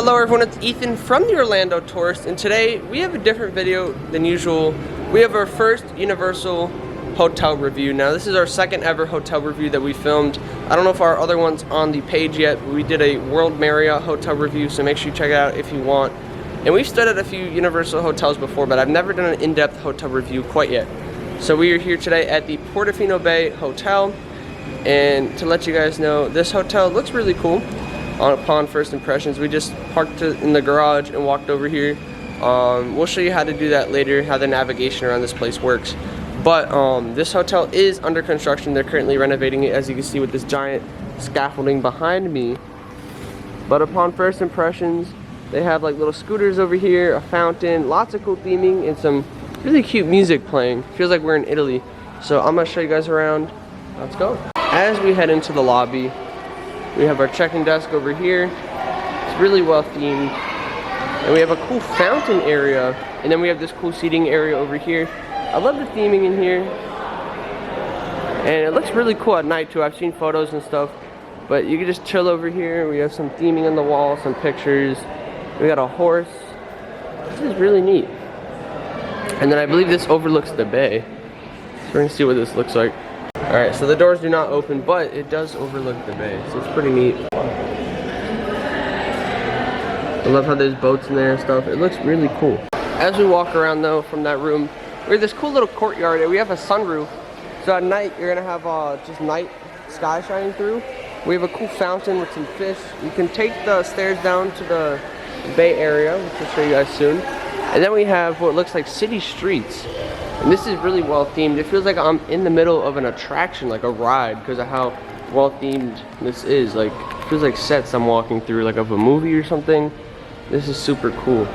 Hello everyone, it's Ethan from the Orlando Tourist, and today we have a different video than usual. We have our first Universal hotel review. Now this is our second ever hotel review that we filmed. I don't know if our other one's on the page yet, but we did a World Marriott hotel review, so make sure you check it out if you want. And we've stayed at a few Universal hotels before, but I've never done an in-depth hotel review quite yet. So we are here today at the Portofino Bay Hotel, and to let you guys know, this hotel looks really cool. Upon first impressions, we just parked in the garage and walked over here. We'll show you how to do that later, how the navigation around this place works. But this hotel is under construction. They're currently renovating it, as you can see with this giant scaffolding behind me. But upon first impressions, they have like little scooters over here, a fountain, lots of cool theming, and some really cute music playing. Feels like we're in Italy. So I'm gonna show you guys around. Let's go. As we head into the lobby, we have our check-in desk over here. It's really well themed. And we have a cool fountain area. And then we have this cool seating area over here. I love the theming in here. And it looks really cool at night too. I've seen photos and stuff. But you can just chill over here. We have some theming on the wall, some pictures. We got a horse. This is really neat. And then I believe this overlooks the bay. So we're gonna see what this looks like. Alright, so the doors do not open, but it does overlook the bay, so it's pretty neat. I love how there's boats in there and stuff. It looks really cool. As we walk around though from that room, we have this cool little courtyard. We have a sunroof, so at night you're gonna have just night sky shining through. We have a cool fountain with some fish. You can take the stairs down to the bay area, which I'll show you guys soon. And then we have what looks like city streets. And this is really well themed. It feels like I'm in the middle of an attraction, like a ride, because of how well themed this is. Like, it feels like sets I'm walking through, like of a movie or something. This is super cool.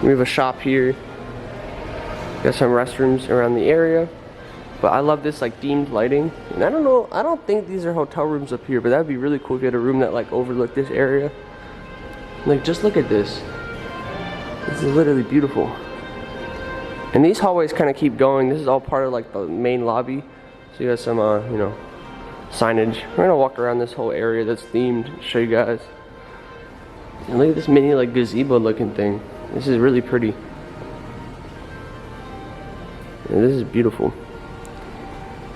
We have a shop here. Got some restrooms around the area. But I love this like themed lighting. And I don't know, I don't think these are hotel rooms up here, but that'd be really cool if you had a room that like overlooked this area. Like, just look at this. This is literally beautiful. And these hallways kind of keep going. This is all part of like the main lobby. So you got some, you know, signage. We're gonna walk around this whole area that's themed, show you guys. And look at this mini like gazebo looking thing. This is really pretty. And this is beautiful.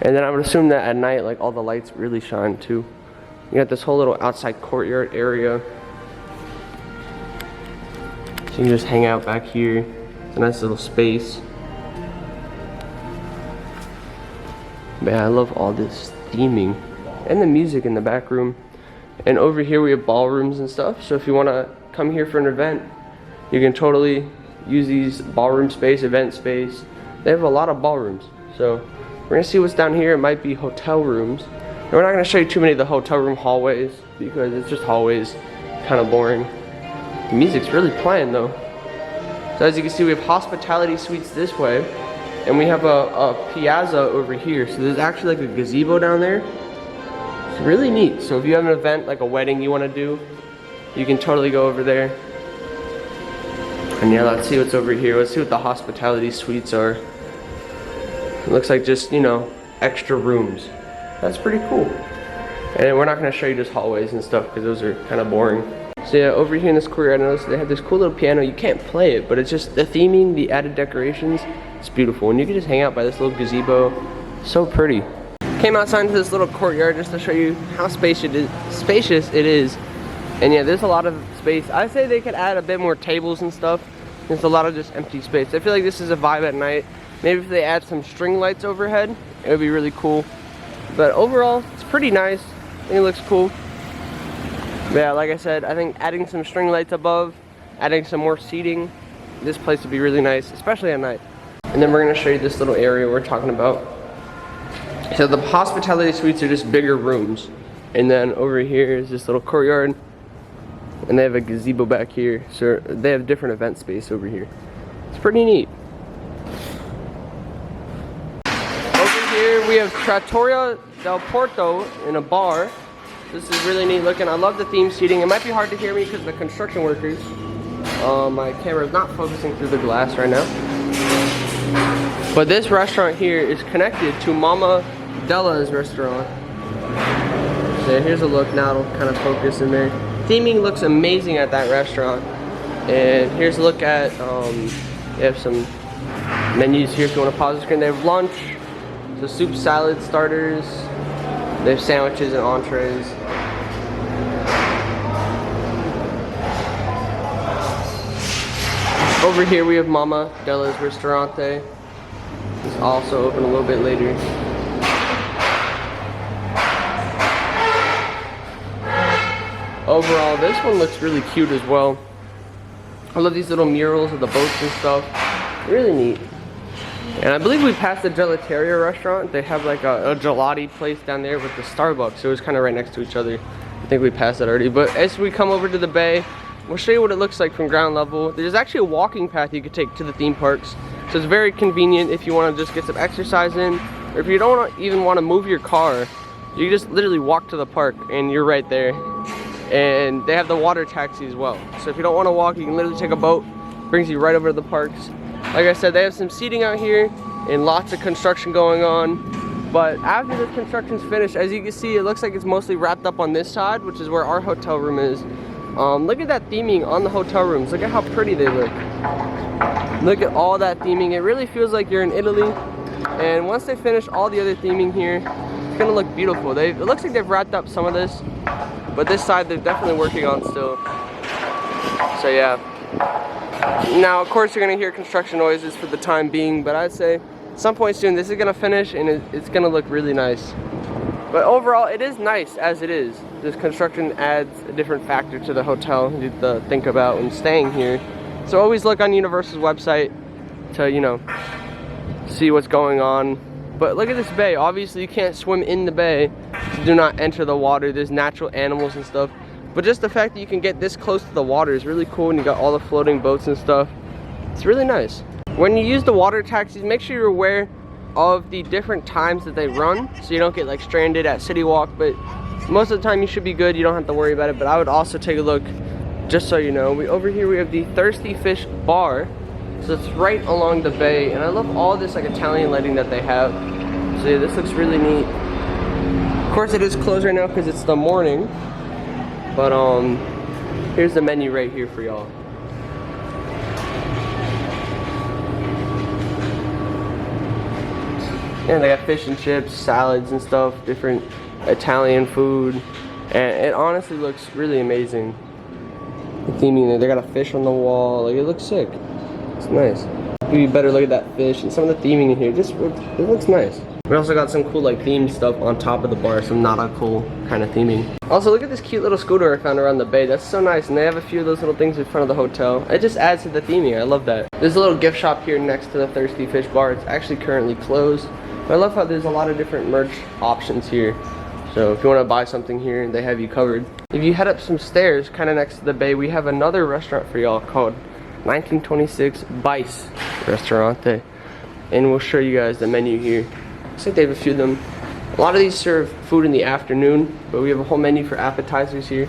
And then I would assume that at night, like all the lights really shine too. You got this whole little outside courtyard area. So you can just hang out back here. It's a nice little space. Man, I love all this theming and the music in the back room. And over here we have ballrooms and stuff. So if you want to come here for an event, you can totally use these ballroom space, event space. They have a lot of ballrooms. So we're gonna see what's down here. It might be hotel rooms. And we're not gonna show you too many of the hotel room hallways because it's just hallways, kind of boring. The music's really playing though. So as you can see, we have hospitality suites this way, and we have a piazza over here. So there's actually like a gazebo down there. It's really neat. So if you have an event, like a wedding you want to do, you can totally go over there. And yeah, let's see what's over here. Let's see what the hospitality suites are. It looks like just, you know, extra rooms. That's pretty cool. And we're not going to show you just hallways and stuff because those are kind of boring. So yeah, over here in this courtyard, I noticed they have this cool little piano. You can't play it, but it's just the theming, the added decorations. It's beautiful, and you can just hang out by this little gazebo. So pretty. Came outside into this little courtyard just to show you how spacious it is. And yeah, there's a lot of space. I say they could add a bit more tables and stuff. There's a lot of just empty space. I feel like this is a vibe at night. Maybe if they add some string lights overhead, it would be really cool. But overall, it's pretty nice. I think it looks cool. But yeah, like I said, I think adding some string lights above, adding some more seating, this place would be really nice, especially at night. And then we're gonna show you this little area we're talking about. So the hospitality suites are just bigger rooms. And then over here is this little courtyard. And they have a gazebo back here. So they have different event space over here. It's pretty neat. Over here we have Trattoria del Porto in a bar. This is really neat looking. I love the theme seating. It might be hard to hear me because of the construction workers. My camera is not focusing through the glass right now. But this restaurant here is connected to Mama Della's restaurant. So here's a look now. It'll kind of focus in there. theming looks amazing at that restaurant. And here's a look at, they have some menus here if you want to pause the screen. They have lunch, so soup, salad, starters. They have sandwiches and entrees. Over here we have Mama Della's Ristorante. It's also open a little bit later. Overall, this one looks really cute as well. I love these little murals of the boats and stuff. Really neat. And I believe we passed the Gelateria restaurant. They have like a gelati place down there with the Starbucks. So it was kind of right next to each other. I think we passed that already. But as we come over to the bay, we'll show you what it looks like from ground level. There's actually a walking path you could take to the theme parks. So it's very convenient if you want to just get some exercise in. Or if you don't even want to move your car, you can just literally walk to the park and you're right there. And they have the water taxi as well. So if you don't want to walk, you can literally take a boat. Brings you right over to the parks. Like I said, they have some seating out here and lots of construction going on. But after the construction's finished, as you can see, it looks like it's mostly wrapped up on this side, which is where our hotel room is. Look at that theming on the hotel rooms. Look at how pretty they look. Look at all that theming. It really feels like you're in Italy. And once they finish all the other theming here, it's gonna look beautiful. It looks like they've wrapped up some of this, but this side they're definitely working on still. So yeah. Now, of course, you're gonna hear construction noises for the time being, but I'd say at some point soon this is gonna finish and it's gonna look really nice. But overall, it is nice as it is. This construction adds a different factor to the hotel you have to think about when staying here. So always look on Universal's website to, you know, see what's going on. But look at this bay. Obviously, you can't swim in the bay, so do not enter the water. There's natural animals and stuff. But just the fact that you can get this close to the water is really cool, and you got all the floating boats and stuff. It's really nice. When you use the water taxis, make sure you're aware of the different times that they run, so you don't get like stranded at City Walk. But most of the time you should be good. You don't have to worry about it. But I would also take a look, just so you know. Over here we have the Thirsty Fish Bar. So it's right along the bay, and I love all this like Italian lighting that they have. So yeah, this looks really neat. Of course it is closed right now because it's the morning. But here's the menu right here for y'all. And they got fish and chips, salads and stuff, different Italian food. And it honestly looks really amazing. The theming there, they got a fish on the wall. Like, it looks sick. It's nice. You better look at that fish and some of the theming in here. It looks nice. We also got some cool like themed stuff on top of the bar, some cool kind of theming. Also, look at this cute little scooter I found around the bay. That's so nice, and they have a few of those little things in front of the hotel. It just adds to the theming. I love that. There's a little gift shop here next to the Thirsty Fish Bar. It's actually currently closed. But I love how there's a lot of different merch options here. So if you want to buy something here, they have you covered. If you head up some stairs kind of next to the bay, we have another restaurant for y'all called 1926 Bice Restaurante. And we'll show you guys the menu here. Looks like they have a few of them. A lot of these serve food in the afternoon, but we have a whole menu for appetizers here.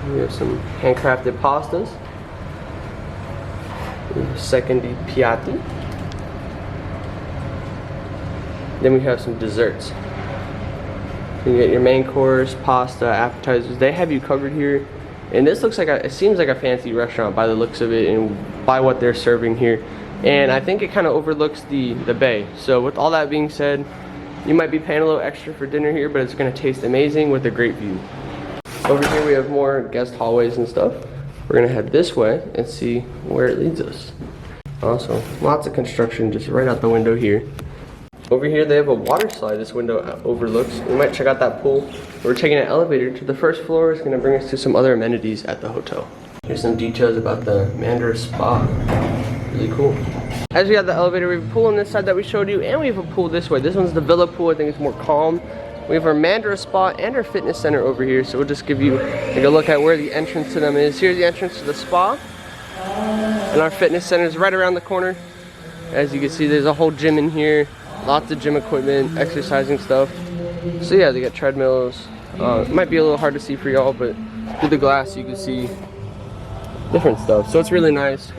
We have some handcrafted pastas. We have secondi piatti. Then we have some desserts. You get your main course, pasta, appetizers. They have you covered here. And this looks like it seems like a fancy restaurant by the looks of it and by what they're serving here. And I think it kind of overlooks the bay. So with all that being said, you might be paying a little extra for dinner here, but it's going to taste amazing with a great view. Over here we have more guest hallways and stuff. We're going to head this way and see where it leads us. Also, lots of construction just right out the window here. Over here they have a water slide this window overlooks. We might check out that pool. We're taking an elevator to the first floor. It's going to bring us to some other amenities at the hotel. Here's some details about the Mandara Spa. Really cool. As we have the elevator, we have a pool on this side that we showed you, and we have a pool this way. This one's the villa pool. I think it's more calm. We have our Mandara Spa and our fitness center over here, so we'll just give you a look at where the entrance to them is. Here's the entrance to the spa, and our fitness center is right around the corner. As you can see, there's a whole gym in here, lots of gym equipment, exercising stuff. So yeah, they got treadmills. It might be a little hard to see for y'all, but through the glass you can see different stuff. So it's really nice.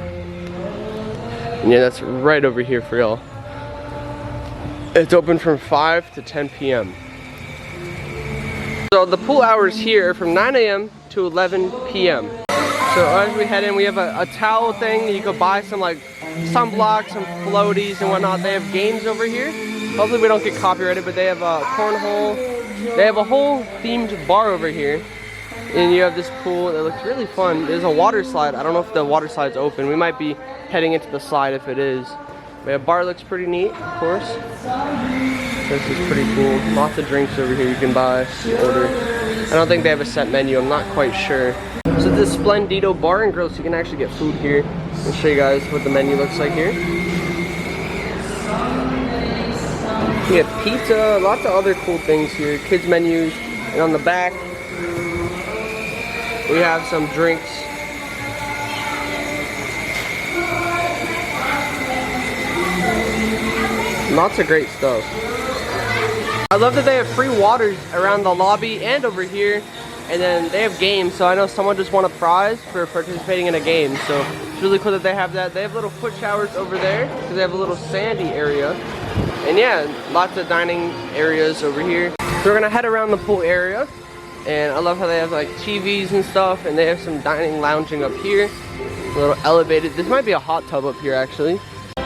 And yeah, that's right over here for y'all. It's open from 5 to 10 p.m. So the pool hours here are from 9 a.m. to 11 p.m. So as we head in, we have a towel thing. You could buy some like sunblocks, some floaties and whatnot. They have games over here. Hopefully we don't get copyrighted, but they have a cornhole. They have a whole themed bar over here. And you have this pool that looks really fun. There's a water slide. I don't know if the water slide's open. We might be heading into the slide if it is. But the bar looks pretty neat, of course. This is pretty cool. Lots of drinks over here you can buy, order. I don't think they have a set menu. I'm not quite sure. So this Splendido Bar and Grill, so you can actually get food here. I'll show you guys what the menu looks like here. You have pizza, lots of other cool things here. Kids menus, and on the back we have some drinks. Lots of great stuff. I love that they have free waters around the lobby and over here. And then they have games, so I know someone just won a prize for participating in a game. So it's really cool that they have that. They have little foot showers over there because they have a little sandy area. And yeah, lots of dining areas over here. So we're gonna head around the pool area. And I love how they have like TVs and stuff, and they have some dining lounging up here. A little elevated. This might be a hot tub up here actually.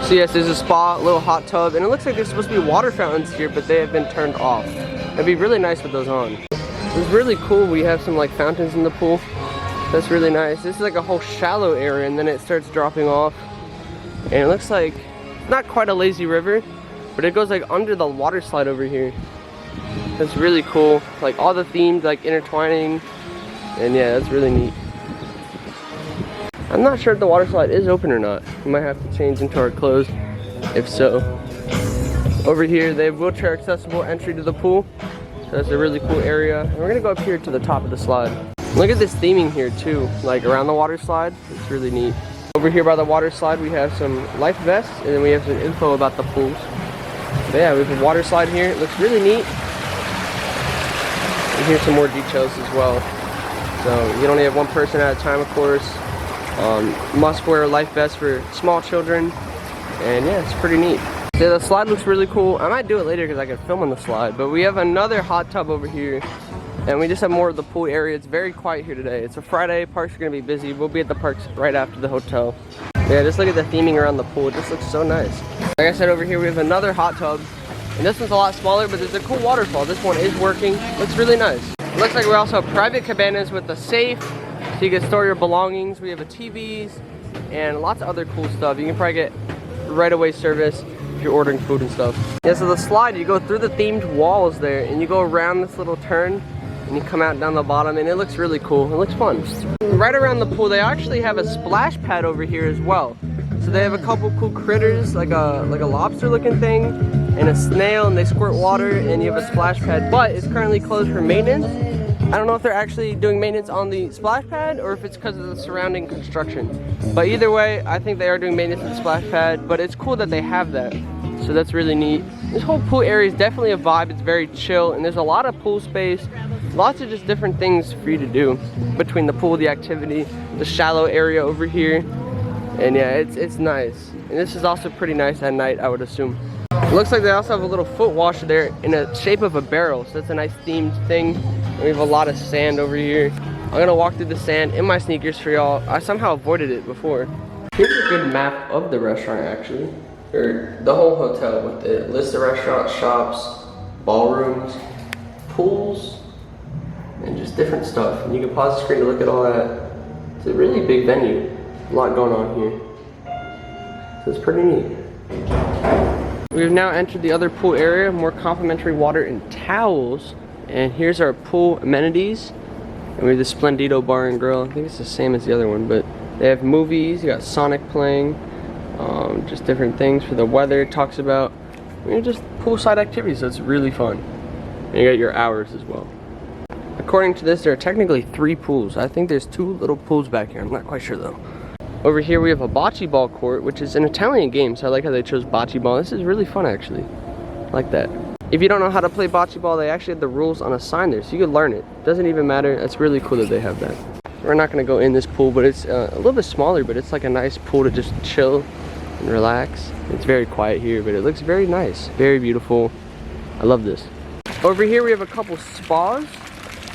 So yes, there's a spa, a little hot tub, and it looks like there's supposed to be water fountains here, but they have been turned off. It'd be really nice with those on. It's really cool. We have some like fountains in the pool. That's really nice. This is like a whole shallow area, and then it starts dropping off. And it looks like not quite a lazy river, but it goes like under the water slide over here. That's really cool. Like all the themes like intertwining, and yeah, that's really neat. I'm not sure if the water slide is open or not. We might have to change into our clothes if so. Over here they have wheelchair accessible entry to the pool. So that's a really cool area. And we're gonna go up here to the top of the slide. Look at this theming here too, like around the water slide. It's really neat. Over here by the water slide we have some life vests, and then we have some info about the pools. But yeah, we have a water slide here. It looks really neat. And here's some more details as well. So you can only have one person at a time, of course. Must wear a life vest for small children. And yeah, it's pretty neat. Yeah, the slide looks really cool. I might do it later because I can film on the slide. But we have another hot tub over here. And we just have more of the pool area. It's very quiet here today. It's a Friday. Parks are going to be busy. We'll be at the parks right after the hotel. Yeah, just look at the theming around the pool. It just looks so nice. Like I said, over here we have another hot tub. And this one's a lot smaller, but there's a cool waterfall. This one is working. Looks really nice. It looks like we also have private cabanas with a safe, so you can store your belongings. We have a TVs and lots of other cool stuff. You can probably get right-away service if you're ordering food and stuff. Yeah, so the slide, you go through the themed walls there, and you go around this little turn, and you come out down the bottom, and it looks really cool. It looks fun. Right around the pool, they actually have a splash pad over here as well. So they have a couple cool critters, like a lobster-looking thing, and a snail, and they squirt water, and you have a splash pad, but it's currently closed for maintenance. I don't know if they're actually doing maintenance on the splash pad or if it's because of the surrounding construction. But either way, I think they are doing maintenance on the splash pad, but it's cool that they have that. So that's really neat. This whole pool area is definitely a vibe. It's very chill, and there's a lot of pool space. Lots of just different things for you to do between the pool, the activity, the shallow area over here. And yeah, it's nice. And this is also pretty nice at night, I would assume. It looks like they also have a little foot washer there in the shape of a barrel. So that's a nice themed thing. And we have a lot of sand over here. I'm gonna walk through the sand in my sneakers for y'all. I somehow avoided it before. Here's a good map of the restaurant actually. Or the whole hotel with the list of restaurants, shops, ballrooms, pools, and just different stuff. And you can pause the screen to look at all that. It's a really big venue. A lot going on here. So it's pretty neat. We've now entered the other pool area, more complimentary water and towels. And here's our pool amenities. And we have the Splendido Bar and Grill. I think it's the same as the other one, but they have movies. You got Sonic playing, just different things for the weather. It talks about just poolside activities. So it's really fun. And you got your hours as well. According to this, there are technically 3 pools. I think there's 2 little pools back here. I'm not quite sure though. Over here we have a bocce ball court, which is an Italian game. So I like how they chose bocce ball. This is really fun actually. I like that. If you don't know how to play bocce ball, they actually have the rules on a sign there, so you can learn it. Doesn't even matter. It's really cool that they have that. We're not going to go in this pool, but it's a little bit smaller, but it's like a nice pool to just chill and relax. It's very quiet here, but it looks very nice, very beautiful. I love this. Over here we have a couple spas.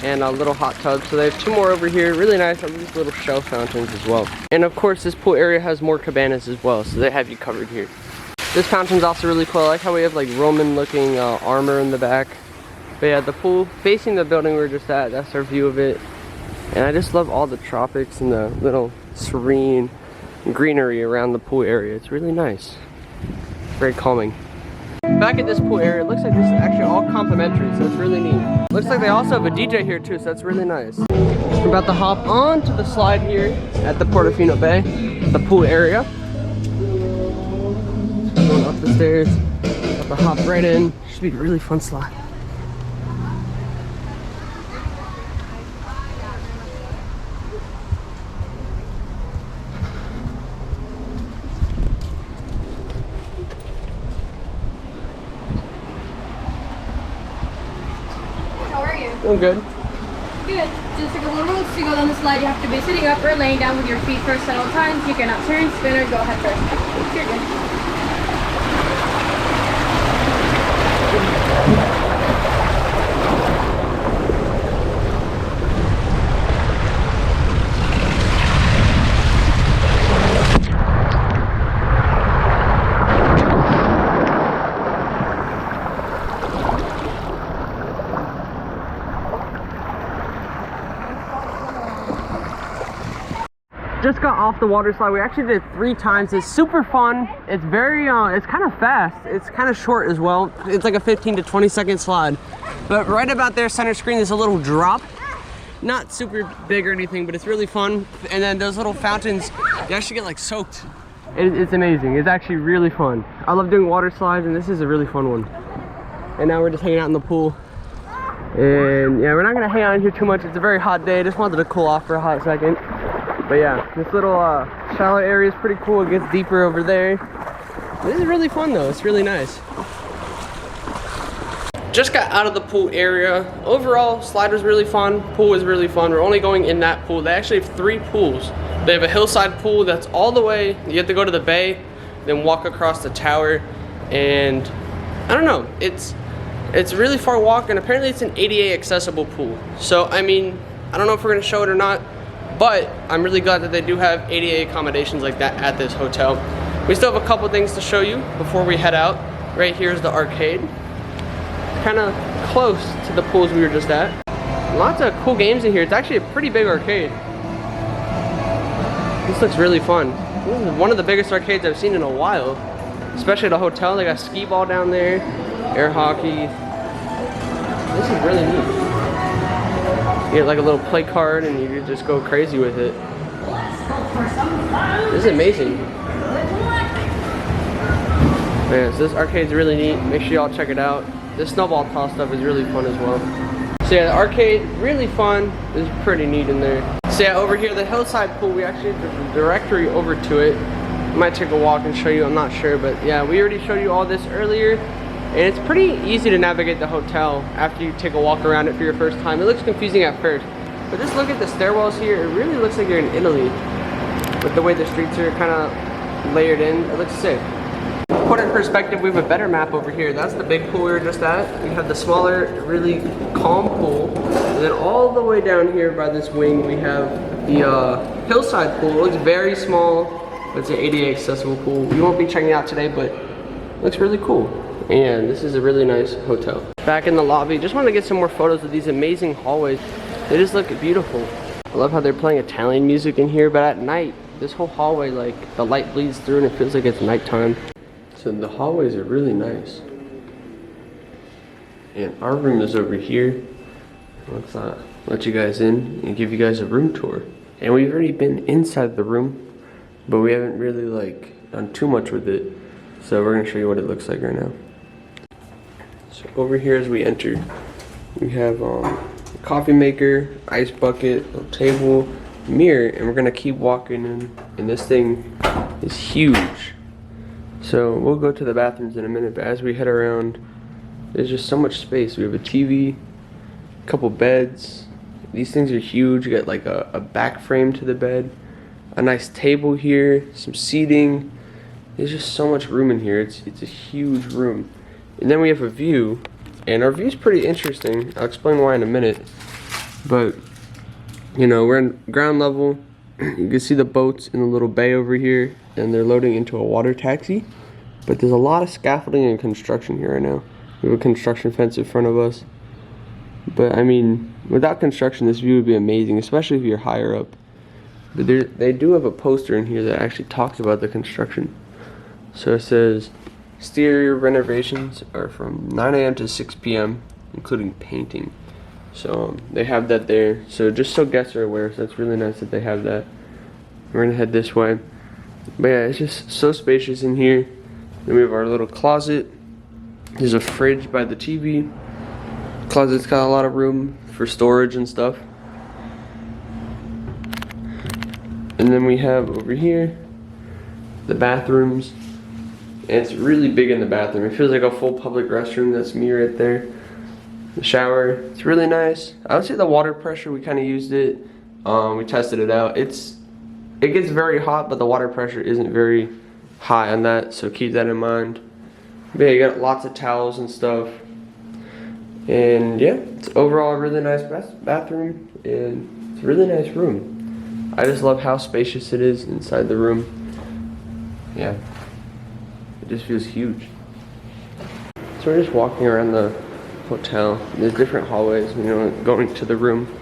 and a little hot tub. So they have 2 more over here. Really nice. I love these little shell fountains as well. And of course, this pool area has more cabanas as well, so they have you covered here. This fountain's also really cool. I like how we have like Roman looking armor in the back. But yeah, the pool facing the building we were just at, that's our view of it. And I just love all the tropics and the little serene greenery around the pool area. It's really nice. Very calming. Back at this pool area, it looks like this is actually all complimentary, so it's really neat. Looks like they also have a DJ here too, so that's really nice. We're about to hop on to the slide here at the Portofino Bay, the pool area. Going up the stairs, about to hop right in. Should be a really fun slide. I'm good. Good. Just a couple of rules. To go down the slide, you have to be sitting up or laying down with your feet first at all times. You cannot turn, spin, or go head first. You're good. Just got off the water slide. We actually did it 3 times. It's super fun. It's very, it's kind of fast. It's kind of short as well. It's like a 15 to 20 second slide. But right about there, center screen, is a little drop. Not super big or anything, but it's really fun. And then those little fountains, you actually get like soaked. It's amazing. It's actually really fun. I love doing water slides, and this is a really fun one. And now we're just hanging out in the pool. And yeah, we're not gonna hang out in here too much. It's a very hot day. I just wanted to cool off for a hot second. But yeah, this little shallow area is pretty cool. It gets deeper over there. This is really fun though. It's really nice. Just got out of the pool area. Overall, slide was really fun. Pool was really fun. We're only going in that pool. They actually have 3 pools. They have a hillside pool that's all the way. You have to go to the bay, then walk across the tower. And I don't know. It's a really far walk, and apparently it's an ADA accessible pool. So I mean, I don't know if we're gonna show it or not. But I'm really glad that they do have ADA accommodations like that at this hotel. We still have a couple things to show you before we head out. Right here is the arcade. Kind of close to the pools we were just at. Lots of cool games in here. It's actually a pretty big arcade. This looks really fun. This is one of the biggest arcades I've seen in a while. Especially at a hotel. They got skee ball down there, air hockey. This is really neat. You get like a little play card and you can just go crazy with it. This is amazing. Man, so this arcade's really neat. Make sure y'all check it out. This snowball toss stuff is really fun as well. So yeah, the arcade, really fun. It's pretty neat in there. So yeah, over here, the hillside pool, we actually have the directory over to it. I might take a walk and show you, I'm not sure. But yeah, we already showed you all this earlier. And it's pretty easy to navigate the hotel after you take a walk around it for your first time. It looks confusing at first, but just look at the stairwells here. It really looks like you're in Italy with the way the streets are kind of layered in. It looks sick. Put in perspective, we have a better map over here. That's the big pool we were just at. We have the smaller, really calm pool. And then all the way down here by this wing, we have the hillside pool. It looks very small, but it's an ADA accessible pool. We won't be checking it out today, but it looks really cool. And this is a really nice hotel. Back in the lobby, just wanted to get some more photos of these amazing hallways. They just look beautiful. I love how they're playing Italian music in here, but at night, this whole hallway, like the light bleeds through and it feels like it's nighttime. So the hallways are really nice. And our room is over here. Let's let you guys in and give you guys a room tour. And we've already been inside the room, but we haven't really like done too much with it. So we're gonna show you what it looks like right now. So over here as we enter, we have a coffee maker, ice bucket, a table, mirror, and we're gonna keep walking in, and this thing is huge. So we'll go to the bathrooms in a minute, but as we head around, there's just so much space. We have a TV, a couple beds. These things are huge. You got like a back frame to the bed, a nice table here, some seating. There's just so much room in here. It's a huge room. And then we have a view, and our view's pretty interesting. I'll explain why in a minute. But you know, we're in ground level. You can see the boats in the little bay over here, and they're loading into a water taxi. But there's a lot of scaffolding and construction here right now. We have a construction fence in front of us. But I mean, without construction, this view would be amazing, especially if you're higher up. But they do have a poster in here that actually talks about the construction. So it says, exterior renovations are from 9 a.m. to 6 p.m., including painting. So they have that there. So just so guests are aware, so that's really nice that they have that. We're gonna head this way. But yeah, it's just so spacious in here. Then we have our little closet. There's a fridge by the TV. Closet's got a lot of room for storage and stuff. And then we have over here the bathrooms. And it's really big in the bathroom. It feels like a full public restroom. That's me right there. The shower, it's really nice. I would say the water pressure, we kind of used it. We tested it out. It gets very hot, but the water pressure isn't very high on that, so keep that in mind. But yeah, you got lots of towels and stuff. And yeah, it's overall a really nice bathroom, and it's a really nice room. I just love how spacious it is inside the room. Yeah, it just feels huge. So we're just walking around the hotel. There's different hallways, you know, going to the room.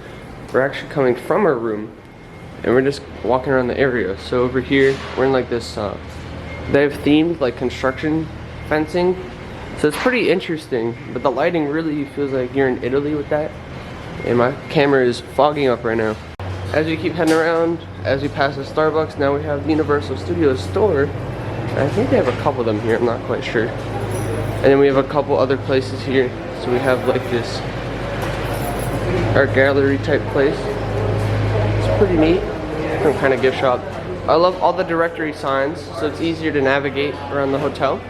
We're actually coming from our room, and we're just walking around the area. So over here, we're in like this, they have themed like construction fencing. So it's pretty interesting, but the lighting really feels like you're in Italy with that. And my camera is fogging up right now. As we keep heading around, as we pass the Starbucks, now we have the Universal Studios store. And I think they have a couple of them here, I'm not quite sure. And then we have a couple other places here. So we have like this art gallery type place. It's pretty neat. Some kind of gift shop. I love all the directory signs, so it's easier to navigate around the hotel.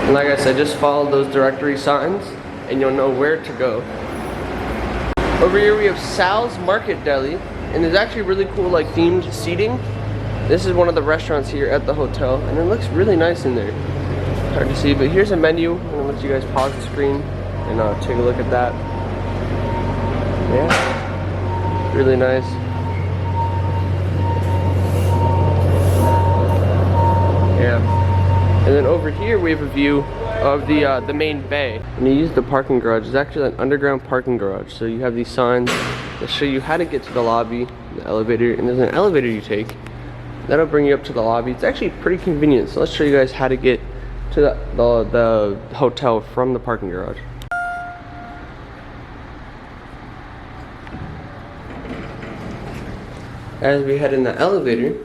And like I said, just follow those directory signs and you'll know where to go. Over here we have Sal's Market Deli, and there's actually really cool like themed seating. This is one of the restaurants here at the hotel, and it looks really nice in there. Hard to see, but here's a menu. I'm gonna let you guys pause the screen and take a look at that. Yeah, really nice. Yeah. And then over here we have a view of the main bay. When you use the parking garage, it's actually an underground parking garage. So you have these signs that show you how to get to the lobby, the elevator, and there's an elevator you take. That'll bring you up to the lobby. It's actually pretty convenient. So let's show you guys how to get to the hotel from the parking garage. As we head in the elevator,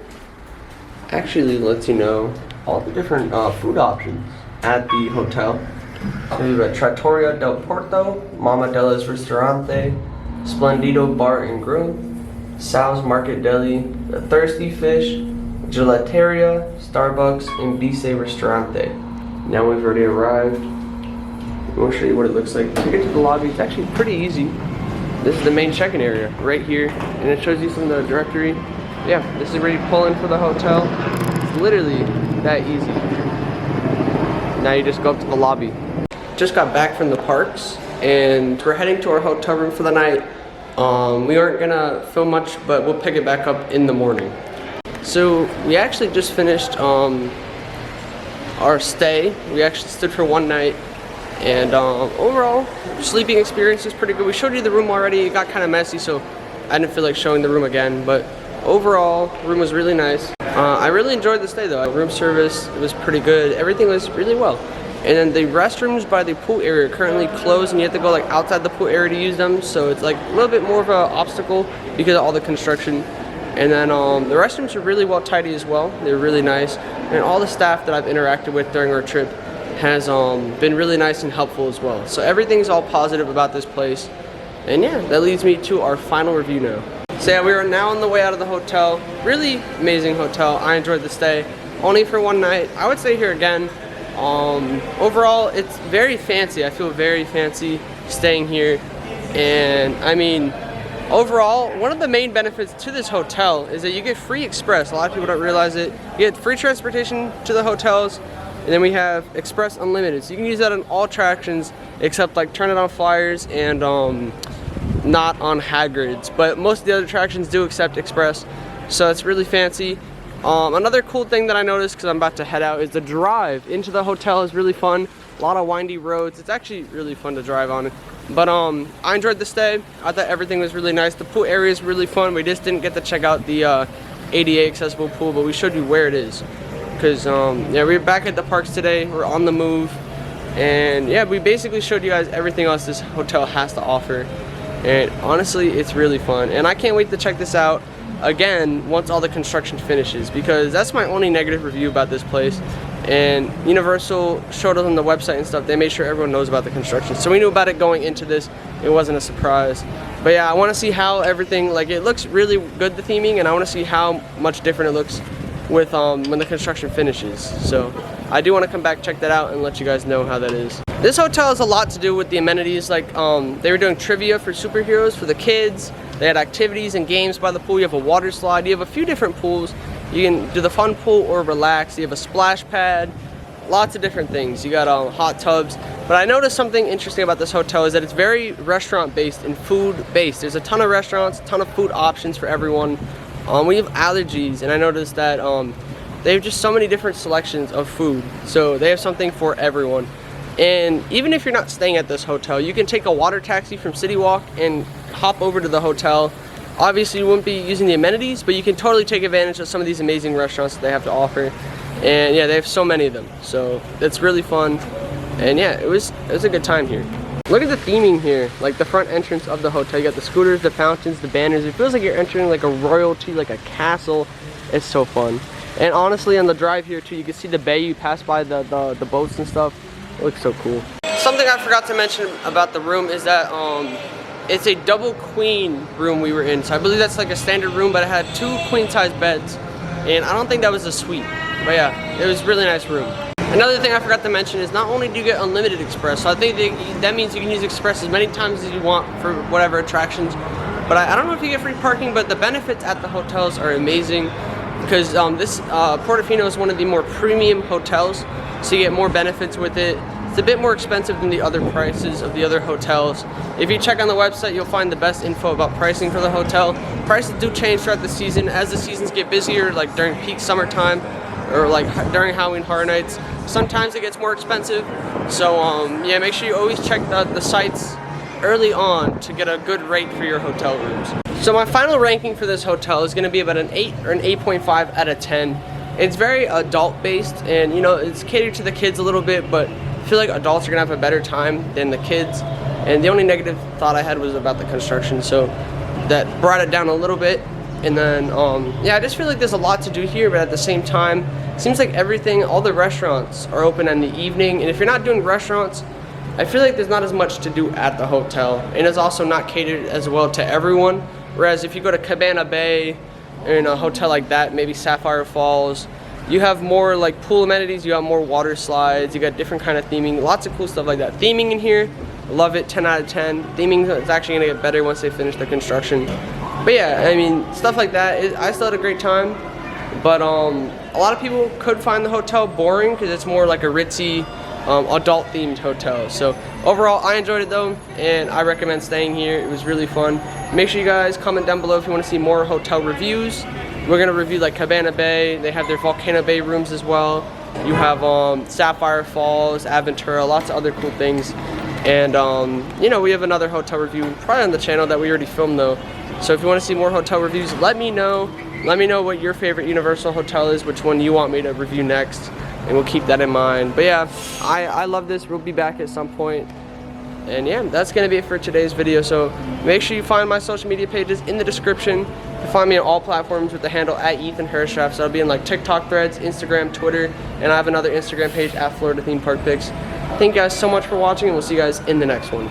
actually lets you know all the different food options at the hotel. So we've got Trattoria del Porto, Mama Della's Ristorante, Splendido Bar and Grill, Sal's Market Deli, The Thirsty Fish, Gelateria, Starbucks, and Dice Ristorante. Now we've already arrived. We'll show you what it looks like. To get to the lobby, it's actually pretty easy. This is the main check-in area right here, and it shows you some of the directory. Yeah, this is where you pull in for the hotel. It's literally that easy. Now you just go up to the lobby. Just got back from the parks, and we're heading to our hotel room for the night. We aren't gonna film much, but we'll pick it back up in the morning. So we actually just finished our stay. We actually stood for one night, and overall sleeping experience is pretty good. We showed you the room already. It got kind of messy, so I didn't feel like showing the room again, but overall the room was really nice. I really enjoyed the stay though. Room service was pretty good. Everything was really well. And then the restrooms by the pool area are currently closed, and you have to go like outside the pool area to use them, so it's like a little bit more of an obstacle because of all the construction. And then the restrooms are really well tidy as well. They're really nice, and all the staff that I've interacted with during our trip has been really nice and helpful as well. So everything's all positive about this place. And yeah, that leads me to our final review now. So yeah, we are now on the way out of the hotel. Really amazing hotel. I enjoyed the stay. Only for one night. I would stay here again. Overall, it's very fancy. I feel very fancy staying here. And I mean, overall, one of the main benefits to this hotel is that you get free express. A lot of people don't realize it. You get free transportation to the hotels. And then we have Express Unlimited. So you can use that on all attractions except like Turn It On Flyers and not on Hagrid's. But most of the other attractions do accept Express. So it's really fancy. Another cool thing that I noticed, because I'm about to head out, is the drive into the hotel is really fun. A lot of windy roads. It's actually really fun to drive on. But I enjoyed the stay. I thought everything was really nice. The pool area is really fun. We just didn't get to check out the ADA accessible pool, but we showed you where it is. Because yeah, we were back at the parks today. We're on the move, and yeah, we basically showed you guys everything else this hotel has to offer. And honestly, it's really fun, and I can't wait to check this out again once all the construction finishes, because that's my only negative review about this place. And Universal showed us on the website and stuff. They made sure everyone knows about the construction, so we knew about it going into this. It wasn't a surprise. But yeah, I want to see how everything, like, it looks really good, the theming, and I want to see how much different it looks with when the construction finishes. So I do want to come back, check that out, and let you guys know how that is. This hotel has a lot to do with the amenities. Like they were doing trivia for superheroes for the kids. They had activities and games by the pool. You have a water slide. You have a few different pools. You can do the fun pool or relax. You have a splash pad. Lots of different things. You got hot tubs. But I noticed something interesting about this hotel is that it's very restaurant based and food based. There's a ton of restaurants, a ton of food options for everyone. We have allergies, and I noticed that they have just so many different selections of food. So they have something for everyone. And even if you're not staying at this hotel, you can take a water taxi from City Walk and hop over to the hotel. Obviously, you wouldn't be using the amenities, but you can totally take advantage of some of these amazing restaurants that they have to offer. And yeah, they have so many of them. So it's really fun. And yeah, it was a good time here. Look at the theming here, like the front entrance of the hotel. You got the scooters, the fountains, the banners. It feels like you're entering like a royalty, like a castle. It's so fun. And honestly, on the drive here too, you can see the bay. You pass by the boats and stuff. It looks so cool. Something I forgot to mention about the room is that it's a double queen room we were in. So I believe that's like a standard room, but it had 2 queen size beds. And I don't think that was a suite. But yeah, it was a really nice room. Another thing I forgot to mention is not only do you get unlimited Express, so I think that means you can use Express as many times as you want for whatever attractions. But I don't know if you get free parking, but the benefits at the hotels are amazing, because this Portofino is one of the more premium hotels, so you get more benefits with it. It's a bit more expensive than the other prices of the other hotels. If you check on the website, you'll find the best info about pricing for the hotel. Prices do change throughout the season. As the seasons get busier, like during peak summertime, or like during Halloween Horror Nights, sometimes it gets more expensive. So yeah, make sure you always check the sites early on to get a good rate for your hotel rooms. So my final ranking for this hotel is going to be about an 8 or an 8.5 out of 10. It's very adult based, and you know, it's catered to the kids a little bit, but I feel like adults are going to have a better time than the kids. And the only negative thought I had was about the construction, so that brought it down a little bit. And then yeah, I just feel like there's a lot to do here, but at the same time, it seems like everything, all the restaurants are open in the evening, and if you're not doing restaurants, I feel like there's not as much to do at the hotel, and it's also not catered as well to everyone. Whereas if you go to Cabana Bay, or in a hotel like that, maybe Sapphire Falls, you have more like pool amenities, you have more water slides, you got different kind of theming, lots of cool stuff like that. Theming in here, love it, 10 out of 10. Theming is actually gonna get better once they finish the construction. But yeah, I mean, stuff like that, I still had a great time. But a lot of people could find the hotel boring because it's more like a ritzy, adult themed hotel. So overall, I enjoyed it though, and I recommend staying here. It was really fun. Make sure you guys comment down below if you want to see more hotel reviews. We're gonna review like Cabana Bay. They have their Volcano Bay rooms as well. You have Sapphire Falls, Aventura, lots of other cool things. And you know, we have another hotel review probably on the channel that we already filmed though. So if you want to see more hotel reviews, let me know. Let me know what your favorite Universal hotel is, which one you want me to review next, and we'll keep that in mind. But yeah, I love this. We'll be back at some point. And yeah, that's going to be it for today's video. So make sure you find my social media pages in the description. You can find me on all platforms with the handle @EthanHershaf. So I'll be in like TikTok, Threads, Instagram, Twitter, and I have another Instagram page @FloridaThemeParkPics. Thank you guys so much for watching, and we'll see you guys in the next one.